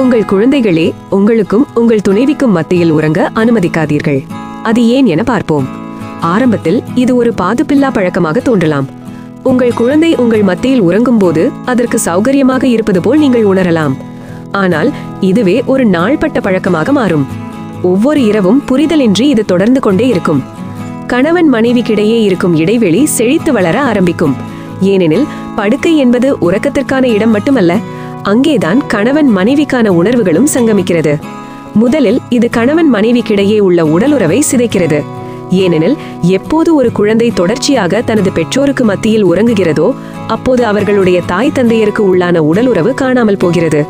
உங்கள் குழந்தைகளே உங்களுக்கும் உங்கள் துணைவிக்கும் மத்தியில் உறங்க அனுமதிக்காதீர்கள். அது ஏன் என பார்ப்போம். ஆரம்பத்தில் இது ஒரு பாதுபில்லா பழக்கமாக தோன்றலாம். உங்கள் குழந்தை உங்கள் மத்தியில் உறங்கும் போது அதற்கு சௌகரியமாக இருப்பது போல் நீங்கள் உணரலாம். ஆனால் இதுவே ஒரு நாள்பட்ட பழக்கமாக மாறும். ஒவ்வொரு இரவும் புரிதலின்றி இது தொடர்ந்து கொண்டே இருக்கும். கணவன் மனைவிக்கிடையே இருக்கும் இடைவெளி செழித்து வளர ஆரம்பிக்கும். ஏனெனில் படுக்கை என்பது உறக்கத்திற்கான இடம் மட்டுமல்ல, அங்கேதான் கணவன் மனைவிக்கான உணர்வுகளும் சங்கமிக்கிறது. முதலில் இது கணவன் மனைவிக்கிடையே உள்ள உடலுறவை சிதைக்கிறது. ஏனெனில் எப்போது ஒரு குழந்தை தொடர்ச்சியாக தனது பெற்றோருக்கு மத்தியில் உறங்குகிறதோ அப்போது அவர்களுடைய தாய் தந்தையருக்கு உள்ளான உடலுறவு காணாமல் போகிறது.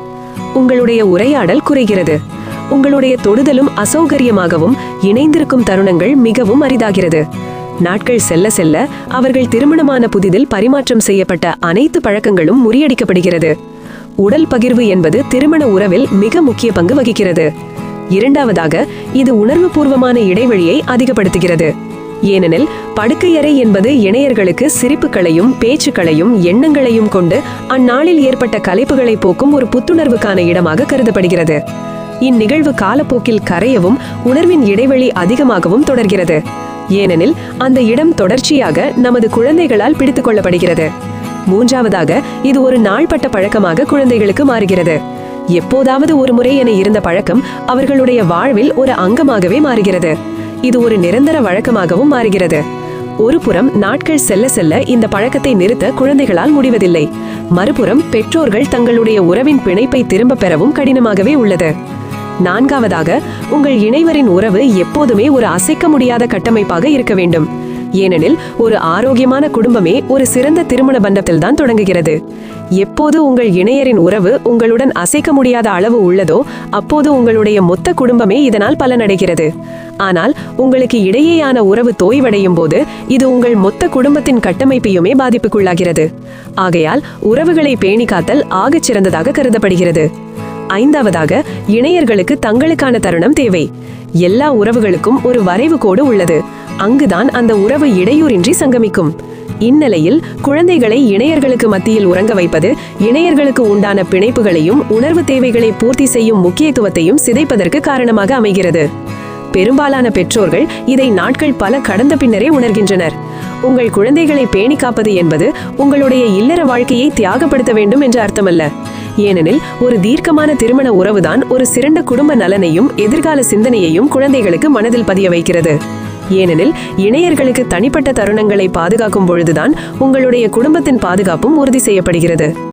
உங்களுடைய உரையாடல் குறைகிறது. உங்களுடைய தொடுதலும் அசௌகரியமாகவும் இணைந்திருக்கும் தருணங்கள் மிகவும் அரிதாகிறது. நாட்கள் செல்ல செல்ல அவர்கள் திருமணமான புதிதில் பரிமாற்றம் செய்யப்பட்ட அனைத்து பழக்கங்களும் முறியடிக்கப்படுகிறது. உடல் பகிர்வு என்பது திருமண உறவில் மிக முக்கிய பங்கு வகிக்கிறது. இரண்டாவதாக, இது உணர்வுபூர்வமான இடைவெளியை அதிகப்படுத்துகிறது. ஏனெனில் படுக்கையறை என்பது இணையர்களுக்கு சிரிப்புகளையும் பேச்சுக்களையும் எண்ணங்களையும் கொண்டு அந்நாளில் ஏற்பட்ட கலைப்புகளை போக்கும் ஒரு புத்துணர்வுக்கான இடமாக கருதப்படுகிறது. இந்நிகழ்வு காலப்போக்கில் கரையவும் உணர்வின் இடைவெளி அதிகமாகவும் தொடர்கிறது. ஏனெனில் அந்த இடம் தொடர்ச்சியாக நமது குழந்தைகளால் பிடித்துக் கொள்ளப்படுகிறது. மூன்றாவதாக, இது ஒரு நாள்பட்ட பழக்கமாக குழந்தைகளுக்கு மாறுகிறது. எப்போதாவது ஒரு முறை என இருந்த பழக்கம் அவர்களுடைய வாழ்வில் ஒரு அங்கமாகவே மாறுகிறது. இது ஒரு நிரந்தர வழக்கமாகவும் மாறுகிறது. ஒரு புறம் நாட்கள் செல்ல செல்ல இந்த பழக்கத்தை நிறுத்த குழந்தைகளால் முடிவதில்லை. மறுபுறம் பெற்றோர்கள் தங்களுடைய உறவின் பிணைப்பை திரும்ப பெறவும் கடினமாகவே உள்ளது. நான்காவதாக, உங்கள் இணைவரின் உறவு எப்போதுமே ஒரு அசைக்க முடியாத கட்டமைப்பாக இருக்க வேண்டும். ஏனெனில் ஒரு ஆரோக்கியமான குடும்பமே ஒரு சிறந்த திருமண பந்தத்தில் தான் தொடங்குகிறது. எப்போது உங்கள் இணையரின் உறவு உங்களுடன் அசைக்க முடியாத அளவு உள்ளதோ அப்போது உங்களுடைய மொத்த குடும்பமே இதனால் பலனடைகிறது. ஆனால் உங்களுக்கு இடையேயான உறவு தோய்வடையும் போது இது உங்கள் மொத்த குடும்பத்தின் கட்டமைப்பையுமே பாதிப்புக்குள்ளாகிறது. ஆகையால் உறவுகளை பேணி காத்தல் ஆகச் சிறந்ததாக கருதப்படுகிறது. ஐந்தாவதாக, இணையர்களுக்கு தங்களுக்கான தருணம் தேவை. எல்லா உறவுகளுக்கும் ஒரு வரைவு கோடு உள்ளது. அங்குதான் அந்த உறவு இடையூறின்றி சங்கமிக்கும். இந்நிலையில் குழந்தைகளை இணையர்களுக்கு மத்தியில் உறங்க வைப்பது இணையர்களுக்கு உண்டான பிணைப்புகளையும் உணர்வு தேவைகளை பூர்த்தி செய்யும் முக்கியத்துவத்தையும் சிதைப்பதற்கு காரணமாக அமைகிறது. பெரும்பாலான பெற்றோர்கள் இதை நாட்கள் பல கடந்த பின்னரே உணர்கின்றனர். உங்கள் குழந்தைகளை பேணி காப்பது என்பது உங்களுடைய இல்லற வாழ்க்கையை தியாகப்படுத்த வேண்டும் என்று அர்த்தமல்ல. ஏனெனில் ஒரு தீர்க்கமான திருமண உறவுதான் ஒரு சிறந்த குடும்ப நலனையும் எதிர்கால சிந்தனையையும் குழந்தைகளுக்கு மனதில் பதிய வைக்கிறது. ஏனெனில் இணையர்களுக்கு தனிப்பட்ட தருணங்களை பாதுகாக்கும் பொழுதுதான் உங்களுடைய குடும்பத்தின் பாதுகாப்பும் உறுதி செய்யப்படுகிறது.